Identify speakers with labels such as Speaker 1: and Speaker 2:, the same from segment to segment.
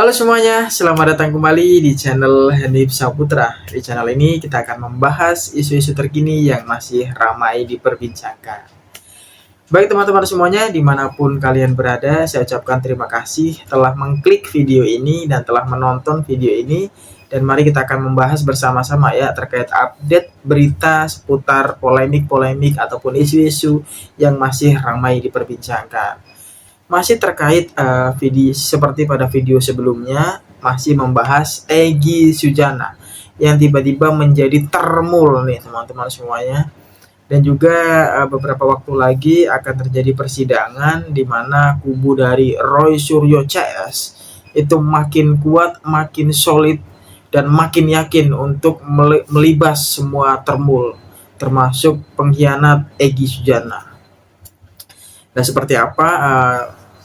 Speaker 1: Halo semuanya, selamat datang kembali di channel Hanif Saputra. Di channel ini kita akan membahas isu-isu terkini yang masih ramai diperbincangkan. Baik teman-teman semuanya, dimanapun kalian berada, saya ucapkan terima kasih telah mengklik video ini dan telah menonton video ini. Dan mari kita akan membahas bersama-sama ya terkait update berita seputar polemik-polemik ataupun isu-isu yang masih ramai diperbincangkan. Masih terkait video seperti pada video sebelumnya, masih membahas Egy Sujana yang tiba-tiba menjadi termul nih teman-teman semuanya. Dan juga beberapa waktu lagi akan terjadi persidangan di mana kubu dari Roy Suryo CS itu makin kuat, makin solid, dan makin yakin untuk melibas semua termul, termasuk pengkhianat Egy Sujana. Nah, seperti apa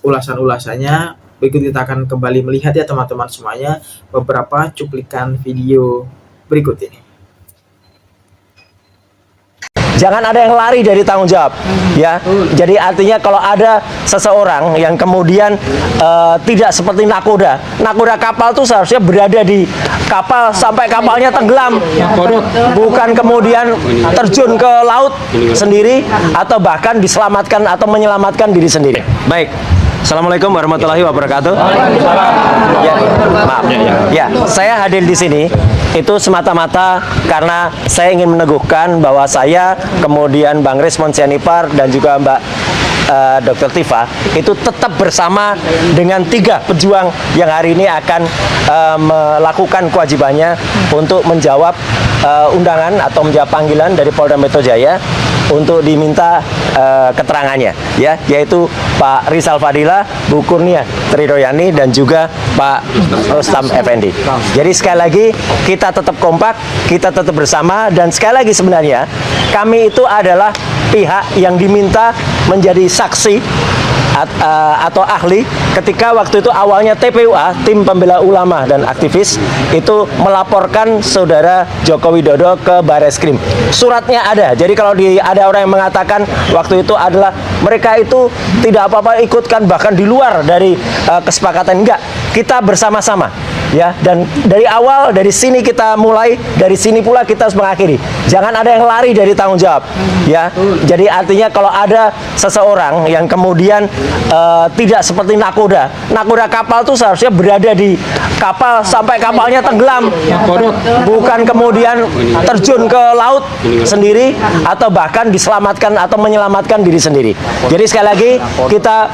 Speaker 1: ulasan-ulasannya? Berikut kita akan kembali melihat ya teman-teman semuanya beberapa cuplikan video berikut ini.
Speaker 2: Jangan ada yang lari dari tanggung jawab, ya. Jadi artinya kalau ada seseorang yang kemudian tidak seperti nakoda kapal tuh seharusnya berada di kapal sampai kapalnya tenggelam, bukan kemudian terjun ke laut sendiri atau bahkan diselamatkan atau menyelamatkan diri sendiri. Baik. Assalamualaikum warahmatullahi wabarakatuh. Ya, maaf. Ya, saya hadir di sini itu semata-mata karena saya ingin meneguhkan bahwa saya, kemudian Bang Resmond Sianipar dan juga Mbak Dr. Tifa itu tetap bersama dengan 3 pejuang yang hari ini akan melakukan kewajibannya untuk menjawab undangan atau menjawab panggilan dari Polda Metro Jaya untuk diminta keterangannya, ya, yaitu Pak Rizal Fadila, Bu Kurnia Tridoyani, dan juga Pak Rustam Effendi. Jadi sekali lagi kita tetap kompak, kita tetap bersama, dan sekali lagi sebenarnya kami itu adalah pihak yang diminta menjadi saksi atau ahli ketika waktu itu awalnya TPUA, Tim Pembela Ulama dan Aktivis, itu melaporkan saudara Joko Widodo ke Bareskrim. Suratnya ada. Jadi kalau ada orang yang mengatakan waktu itu adalah mereka itu tidak apa-apa ikutkan bahkan di luar dari kesepakatan, enggak. Kita bersama-sama, ya, dan dari awal dari sini kita mulai, dari sini pula kita harus mengakhiri. Jangan ada yang lari dari tanggung jawab, ya. Jadi artinya kalau ada seseorang yang kemudian tidak seperti nakoda kapal tuh seharusnya berada di kapal sampai kapalnya tenggelam, bukan kemudian terjun ke laut sendiri atau bahkan diselamatkan atau menyelamatkan diri sendiri. Jadi sekali lagi kita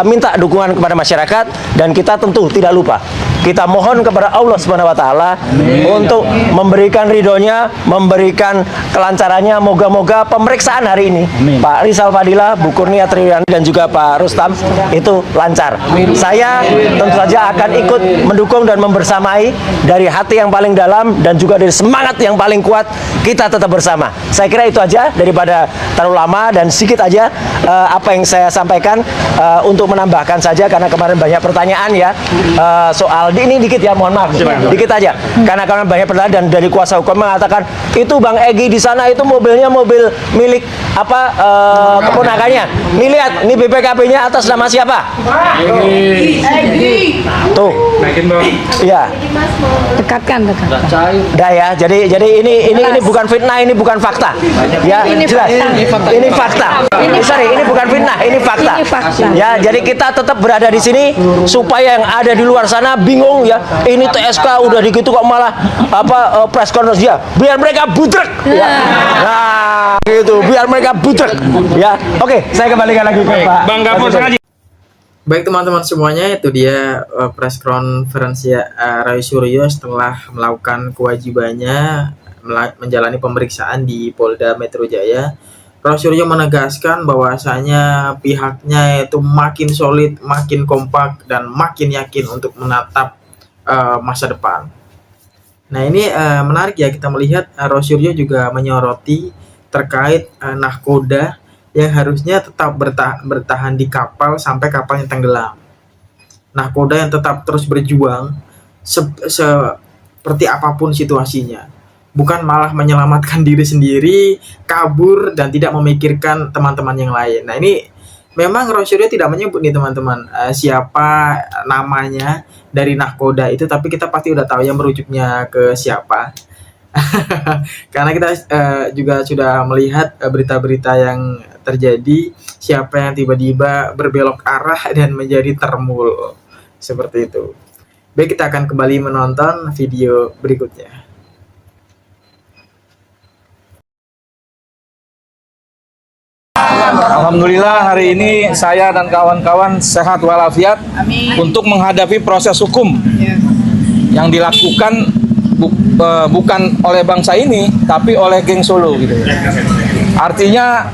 Speaker 2: minta dukungan kepada masyarakat, dan kita tentu tidak lupa kita mohon kepada Allah Subhanahu wa taala untuk memberikan ridhonya, memberikan kelancarannya. Moga-moga pemeriksaan hari ini Pak Rizal Fadila, Bu Kurnia Tridoyani, dan juga Pak Rustam itu lancar. Saya tentu saja akan ikut mendukung dan membersamai dari hati yang paling dalam dan juga dari semangat yang paling kuat. Kita tetap bersama. Saya kira itu aja daripada terlalu lama, dan sedikit aja apa yang saya sampaikan untuk menambahkan saja karena kemarin banyak pertanyaan ya soal ini dikit ya, mohon maaf, dikit aja. Karena banyak pertanyaan dan dari kuasa hukum mengatakan itu Bang Egy di sana itu mobilnya mobil milik apa keponakannya. Nih lihat, ini BPKB-nya atas nama siapa? Egy. Tuh. Iya.
Speaker 3: Dekatkan.
Speaker 2: Dah ya. Jadi ini bukan fitnah, ini bukan fakta. Ya, jelas. Ini fakta. Ini bukan fitnah, ini fakta. Ya, jadi kita tetap berada di sini supaya yang ada di luar sana bingung ya, ini TSK udah gitu kok malah press conference ya, biar mereka budrek ya. Nah gitu, biar mereka budrek ya. Oke, saya kembalikan lagi ke Pak Bang Gafur.
Speaker 1: Baik teman-teman semuanya, itu dia press conference ya Roy Suryo setelah melakukan kewajibannya menjalani pemeriksaan di Polda Metro Jaya. Roy Suryo menegaskan bahwasanya pihaknya itu makin solid, makin kompak, dan makin yakin untuk menatap masa depan. Nah ini menarik ya, kita melihat Roy Suryo juga menyoroti terkait nahkoda yang harusnya tetap bertahan di kapal sampai kapalnya tenggelam. Nahkoda yang tetap terus berjuang seperti apapun situasinya, bukan malah menyelamatkan diri sendiri, kabur, dan tidak memikirkan teman-teman yang lain. Nah ini memang Rosyrio tidak menyebut nih teman-teman siapa namanya dari nahkoda itu, tapi kita pasti udah tahu yang merujuknya ke siapa. Karena kita juga sudah melihat berita-berita yang terjadi, siapa yang tiba-tiba berbelok arah dan menjadi termul seperti itu. Baik, kita akan kembali menonton video berikutnya.
Speaker 3: Alhamdulillah hari ini saya dan kawan-kawan sehat walafiat untuk menghadapi proses hukum yang dilakukan bukan oleh bangsa ini tapi oleh geng Solo gitu. Artinya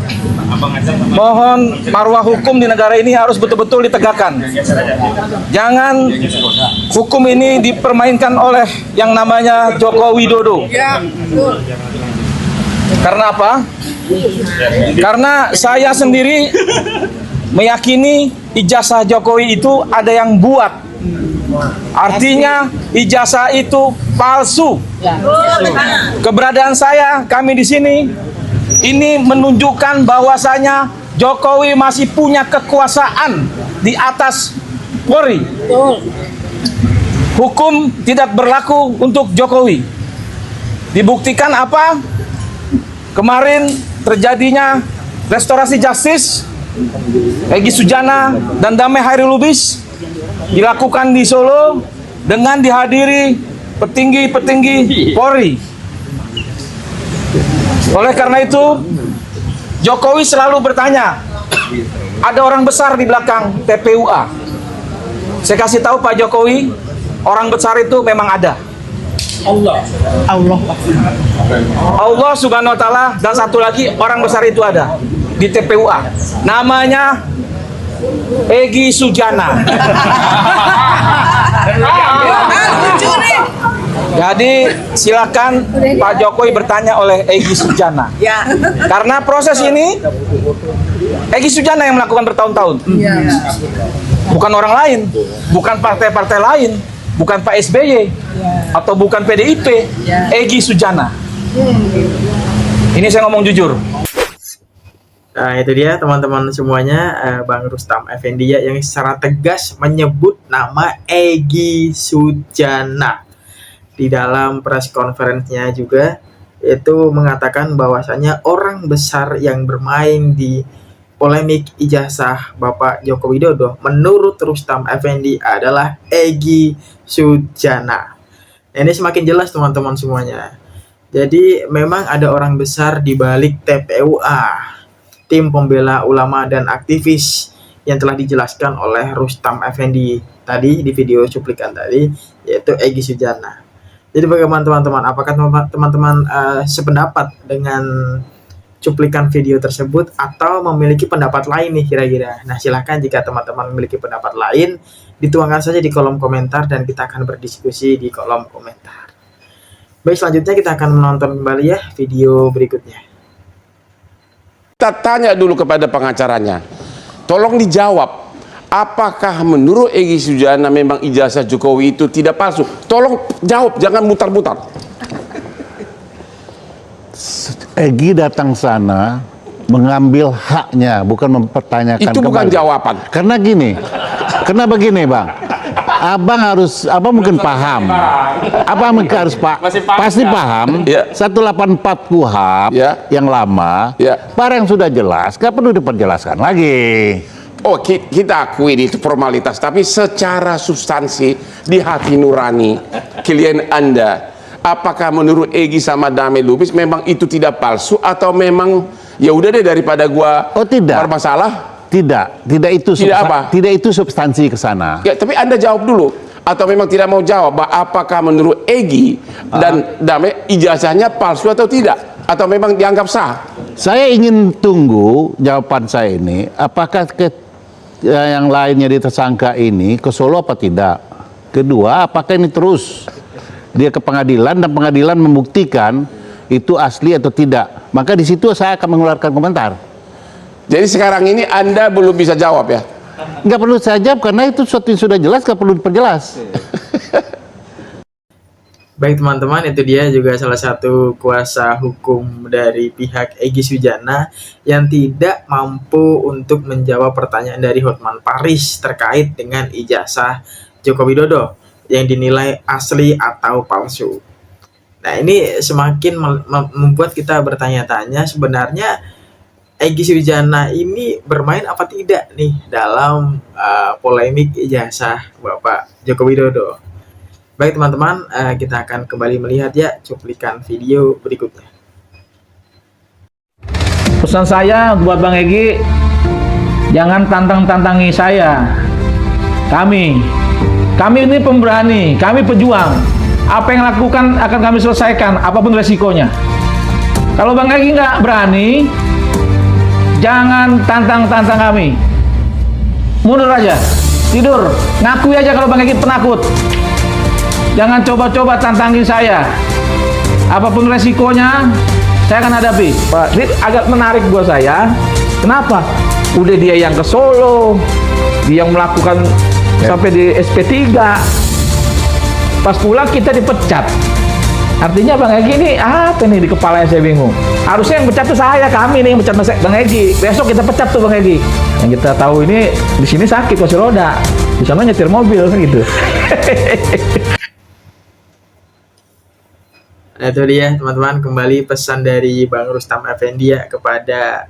Speaker 3: mohon marwah hukum di negara ini harus betul-betul ditegakkan. Jangan hukum ini dipermainkan oleh yang namanya Joko Widodo. Karena apa? Karena saya sendiri meyakini ijazah Jokowi itu ada yang buat. Artinya ijazah itu palsu. Keberadaan saya, kami di sini, ini menunjukkan bahwasanya Jokowi masih punya kekuasaan di atas Polri. Hukum tidak berlaku untuk Jokowi. Dibuktikan apa? Kemarin terjadinya restorasi justice, Egy Sujana dan Damai Hairil Lubis dilakukan di Solo dengan dihadiri petinggi-petinggi Polri. Oleh karena itu, Jokowi selalu bertanya, ada orang besar di belakang TPUA. Saya kasih tahu Pak Jokowi, orang besar itu memang ada. Allah Subhanahu wa taala, dan satu lagi orang besar itu ada di TPUA. Namanya Egy Sujana. Jadi silakan Pak Jokowi bertanya oleh Egy Sujana. Karena proses ini Egy Sujana yang melakukan bertahun-tahun. Bukan orang lain, bukan partai-partai lain, bukan Pak SBY atau bukan PDIP, Egy Sujana. Ini saya ngomong jujur.
Speaker 1: Nah, itu dia teman-teman semuanya, Bang Rustam Effendi yang secara tegas menyebut nama Egy Sujana. Di dalam press conference-nya juga itu mengatakan bahwasanya orang besar yang bermain di polemik ijazah Bapak Joko Widodo menurut Rustam Effendi adalah Egy Sujana. Ini semakin jelas teman-teman semuanya. Jadi memang ada orang besar di balik TPUA, tim pembela ulama dan aktivis yang telah dijelaskan oleh Rustam Effendi tadi di video cuplikan tadi, yaitu Egy Sujana. Jadi bagaimana teman-teman? Apakah teman-teman sependapat dengan cuplikan video tersebut atau memiliki pendapat lain nih kira-kira? Nah, silahkan jika teman-teman memiliki pendapat lain, dituangkan saja di kolom komentar dan kita akan berdiskusi di kolom komentar. Baik, selanjutnya kita akan menonton kembali ya video berikutnya.
Speaker 4: Kita tanya dulu kepada pengacaranya, tolong dijawab, apakah menurut Egy Sujana memang ijazah Jokowi itu tidak palsu? Tolong jawab, jangan mutar-mutar.
Speaker 5: Egy datang sana mengambil haknya, bukan mempertanyakan.
Speaker 4: Itu bukan jawaban.
Speaker 5: Karena gini, karena begini Bang, abang mungkin paham, abang mungkin harus pasti paham.
Speaker 4: Ya.
Speaker 5: 184 KUHP yang lama, barang yang sudah jelas, nggak perlu diperjelaskan lagi.
Speaker 4: Oh, kita akui itu formalitas, tapi secara substansi di hati nurani klien Anda, apakah menurut Egy sama Damai Lubis memang itu tidak palsu atau memang ya udah deh daripada gua bermasalah?
Speaker 5: Tidak itu tidak itu substansi ke sana.
Speaker 4: Ya, tapi Anda jawab dulu. Atau memang tidak mau jawab, apakah menurut Egy dan Damai ijazahnya palsu atau tidak? Atau memang dianggap sah?
Speaker 5: Saya ingin tunggu jawaban saya ini, apakah yang lainnya di tersangka ini ke Solo apa tidak? Kedua, apakah ini terus dia ke pengadilan dan pengadilan membuktikan itu asli atau tidak? Maka di situ saya akan mengeluarkan komentar.
Speaker 4: Jadi sekarang ini Anda belum bisa jawab ya?
Speaker 5: Nggak perlu saya jawab karena itu sesuatu yang sudah jelas, nggak perlu diperjelas.
Speaker 1: Baik teman-teman, itu dia juga salah satu kuasa hukum dari pihak Egy Sujana yang tidak mampu untuk menjawab pertanyaan dari Hotman Paris terkait dengan ijazah Joko Widodo yang dinilai asli atau palsu. Nah, ini semakin membuat kita bertanya-tanya, sebenarnya Egy Sujana ini bermain apa tidak nih dalam polemik ijazah Bapak Joko Widodo. Baik teman-teman, kita akan kembali melihat ya cuplikan video berikutnya.
Speaker 3: Pesan saya buat Bang Egy, jangan tantang-tantangi saya. Kami ini pemberani, kami pejuang. Apa yang lakukan akan kami selesaikan, apapun resikonya. Kalau Bang Egy nggak berani, jangan tantang-tantang kami. Mundur aja, tidur, ngakui aja kalau Bang Egy penakut. Jangan coba-coba tantangin saya. Apapun resikonya, saya akan hadapi. Pak, ini agak menarik buat saya. Kenapa? Udah dia yang ke Solo, dia yang melakukan sampai di SP3. Pas pulang kita dipecat. Artinya Bang Egy ini apa nih di kepala saya bingung. Harusnya yang pecat tuh saya, kami nih yang pecat Bang Egy. Besok kita pecat tuh Bang Egy. Yang kita tahu ini di sini sakit kursi roda, di sana nyetir mobil kan gitu.
Speaker 1: Nah, itu dia teman-teman, kembali pesan dari Bang Rustam Effendi ya kepada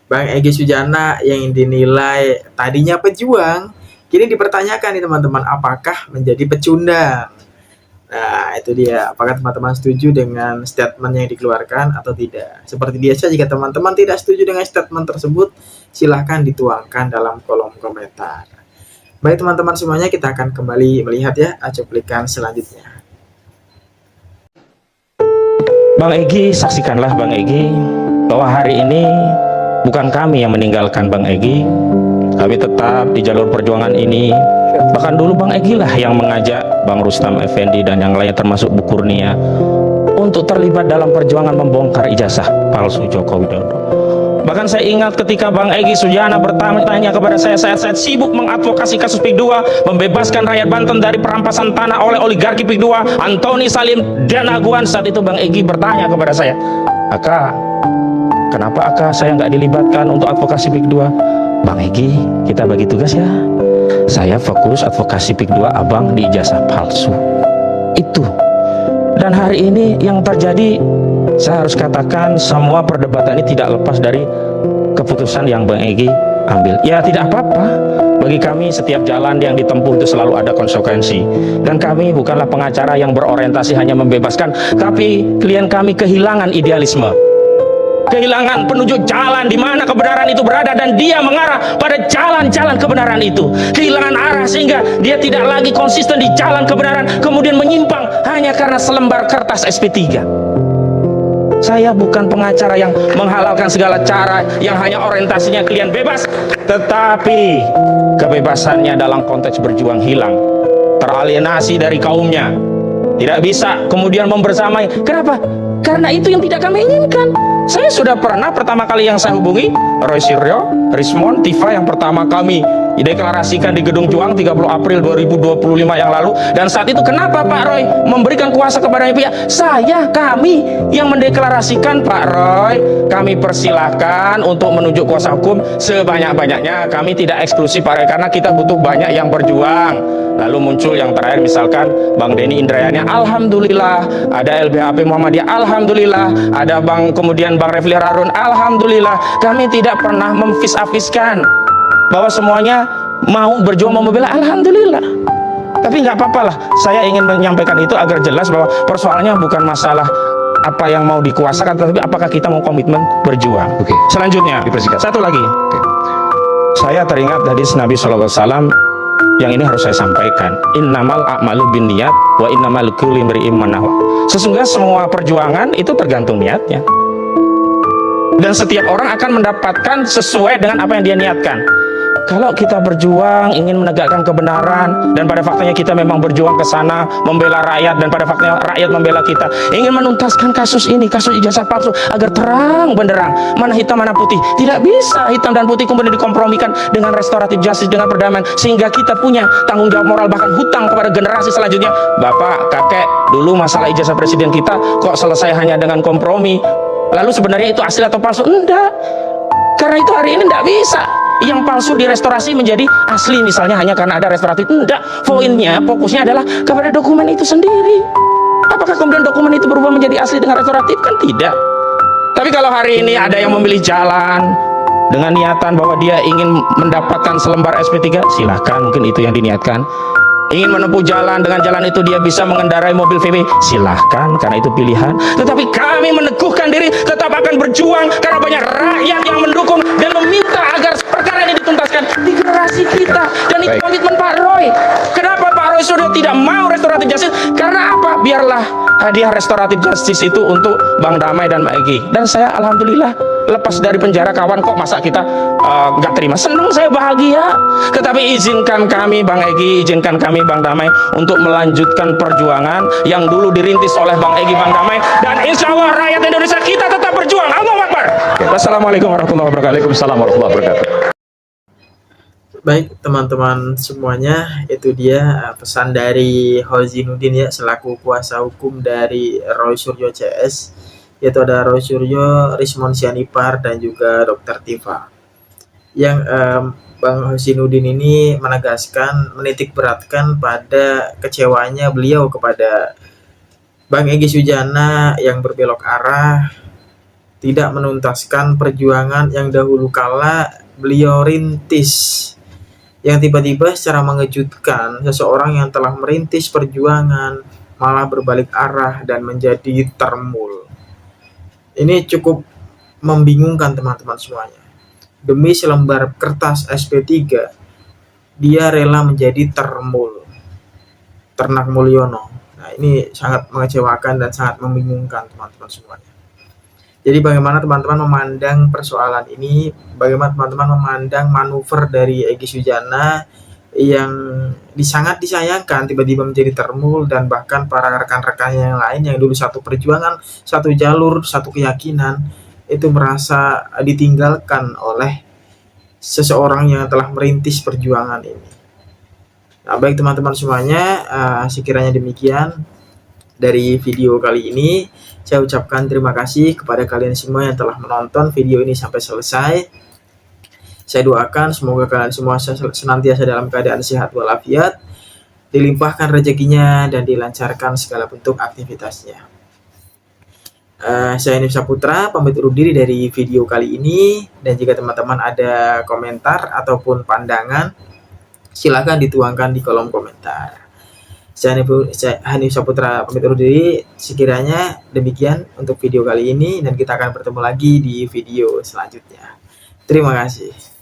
Speaker 1: Bang Egy Sujana yang dinilai tadinya pejuang, kini dipertanyakan nih teman-teman, apakah menjadi pecundang. Nah, itu dia, apakah teman-teman setuju dengan statement yang dikeluarkan atau tidak. Seperti biasa, jika teman-teman tidak setuju dengan statement tersebut, silahkan dituangkan dalam kolom komentar. Baik teman-teman semuanya, kita akan kembali melihat ya cuplikan selanjutnya.
Speaker 6: Bang Egy, saksikanlah Bang Egy bahwa hari ini bukan kami yang meninggalkan Bang Egy. Kami tetap di jalur perjuangan ini. Bahkan dulu Bang Egy lah yang mengajak Bang Rustam Effendi dan yang lainnya termasuk Bu Kurnia untuk terlibat dalam perjuangan membongkar ijazah palsu Joko Widodo. Bahkan saya ingat ketika Bang Egy Sujana bertanya kepada saya, saat sibuk mengadvokasi kasus PIK 2, membebaskan rakyat Banten dari perampasan tanah oleh oligarki PIK 2, Antoni Salim dan Aguan. Saat itu Bang Egy bertanya kepada saya, Aka, kenapa Aka saya nggak dilibatkan untuk advokasi PIK 2? Bang Egy, kita bagi tugas ya. Saya fokus advokasi PIK 2 abang di ijazah palsu. Itu. Dan hari ini yang terjadi, saya harus katakan semua perdebatan ini tidak lepas dari keputusan yang Bang Egy ambil. Ya tidak apa-apa. Bagi kami setiap jalan yang ditempuh itu selalu ada konsekuensi. Dan kami bukanlah pengacara yang berorientasi hanya membebaskan, tapi klien kami kehilangan idealisme. Kehilangan penunjuk jalan di mana kebenaran itu berada, dan dia mengarah pada jalan-jalan kebenaran itu. Kehilangan arah sehingga dia tidak lagi konsisten di jalan kebenaran, kemudian menyimpang hanya karena selembar kertas SP3. Saya bukan pengacara yang menghalalkan segala cara yang hanya orientasinya klien bebas, tetapi kebebasannya dalam konteks berjuang hilang, teralienasi dari kaumnya, tidak bisa kemudian membersamai. Kenapa? Karena itu yang tidak kami inginkan. Saya sudah pernah, pertama kali yang saya hubungi Roy Suryo, Rismon, Tifa yang pertama kami dideklarasikan di Gedung Juang 30 April 2025 yang lalu. Dan saat itu kenapa Pak Roy memberikan kuasa kepada pihak? Kami yang mendeklarasikan Pak Roy. Kami persilahkan untuk menunjuk kuasa hukum sebanyak-banyaknya. Kami tidak eksklusif Pak Roy, karena kita butuh banyak yang berjuang. Lalu muncul yang terakhir misalkan Bang Denny Indrayani, alhamdulillah. Ada LBHP Muhammadiyah, alhamdulillah. Ada kemudian Bang Refli Harun, alhamdulillah. Kami tidak pernah memfis-afiskan bahwa semuanya mau berjuang membela, alhamdulillah. Tapi nggak apa-apa lah, saya ingin menyampaikan itu agar jelas bahwa persoalannya bukan masalah apa yang mau dikuasakan, tetapi apakah kita mau komitmen berjuang.
Speaker 7: Oke.
Speaker 6: Selanjutnya, satu lagi. Saya teringat hadis Nabi SAW yang ini harus saya sampaikan. Innamal a'malu binniyat wa innamal likulli imri'in ma nawa. Sesungguhnya semua perjuangan itu tergantung niatnya. Dan setiap orang akan mendapatkan sesuai dengan apa yang dia niatkan. Kalau kita berjuang ingin menegakkan kebenaran, dan pada faktanya kita memang berjuang ke sana membela rakyat, dan pada faktanya rakyat membela kita, ingin menuntaskan kasus ini, kasus ijazah palsu, agar terang benderang mana hitam mana putih. Tidak bisa hitam dan putih kemudian dikompromikan dengan restoratif justice, dengan perdamaian, sehingga kita punya tanggung jawab moral, bahkan hutang kepada generasi selanjutnya. Bapak, kakek, dulu masalah ijazah presiden kita kok selesai hanya dengan kompromi. Lalu sebenarnya itu asli atau palsu? Enggak. Karena itu hari ini enggak bisa yang palsu direstorasi menjadi asli, misalnya hanya karena ada restoratif. Enggak, fokusnya adalah kepada dokumen itu sendiri. Apakah kemudian dokumen itu berubah menjadi asli dengan restoratif? Kan tidak. Tapi kalau hari ini ada yang memilih jalan dengan niatan bahwa dia ingin mendapatkan selembar SP3, silahkan, mungkin itu yang diniatkan. Ingin menempuh jalan, dengan jalan itu dia bisa mengendarai mobil VW, silahkan, karena itu pilihan. Tetapi kami meneguhkan diri, tetap akan berjuang karena banyak rakyat yang mendukung dan meminta agar perkara ini dituntaskan di generasi kita. Dan itu komitmen Pak Roy. Kenapa Pak Roy sudah tidak mau restoratif justice? Karena apa? Biarlah hadiah restoratif justice itu untuk Bang Damai dan Mbak Egy. Dan saya alhamdulillah lepas dari penjara, kawan, kok masa kita nggak terima? Senang, saya bahagia. Tetapi izinkan kami Bang Egy, izinkan kami Bang Damai untuk melanjutkan perjuangan yang dulu dirintis oleh Bang Egy, Bang Damai, dan insya Allah rakyat Indonesia kita tetap berjuang. Allahu Akbar. Wassalamualaikum warahmatullahi wabarakatuh.
Speaker 2: Waalaikumsalam warahmatullahi wabarakatuh.
Speaker 1: Baik teman-teman semuanya, itu dia pesan dari Hozinuddin ya, selaku kuasa hukum dari Roy Suryo CS, yaitu ada Roy Suryo, Rismon Sianipar, dan juga Dr. Tifa. Yang Bang Hozinuddin ini menegaskan, menitik beratkan pada kecewanya beliau kepada Bang Egy Sujana yang berbelok arah, tidak menuntaskan perjuangan yang dahulu kala beliau rintis, yang tiba-tiba secara mengejutkan seseorang yang telah merintis perjuangan malah berbalik arah dan menjadi termul. Ini cukup membingungkan teman-teman semuanya. Demi selembar kertas SP3, dia rela menjadi termul, Ternak Mulyono. Nah, ini sangat mengecewakan dan sangat membingungkan teman-teman semuanya. Jadi bagaimana teman-teman memandang persoalan ini? Bagaimana teman-teman memandang manuver dari Egy Sujana yang sangat disayangkan tiba-tiba menjadi termul, dan bahkan para rekan-rekannya yang lain yang dulu satu perjuangan, satu jalur, satu keyakinan, itu merasa ditinggalkan oleh seseorang yang telah merintis perjuangan ini. Nah, baik teman-teman semuanya, sekiranya demikian dari video kali ini. Saya ucapkan terima kasih kepada kalian semua yang telah menonton video ini sampai selesai. Saya doakan semoga kalian semua senantiasa dalam keadaan sehat walafiat, dilimpahkan rezekinya, dan dilancarkan segala bentuk aktivitasnya. Saya Hanif Saputra pamit undur diri dari video kali ini, dan jika teman-teman ada komentar ataupun pandangan, silahkan dituangkan di kolom komentar. Saya Hanif Saputra pamit undur diri. Sekiranya demikian untuk video kali ini, dan kita akan bertemu lagi di video selanjutnya. Terima kasih.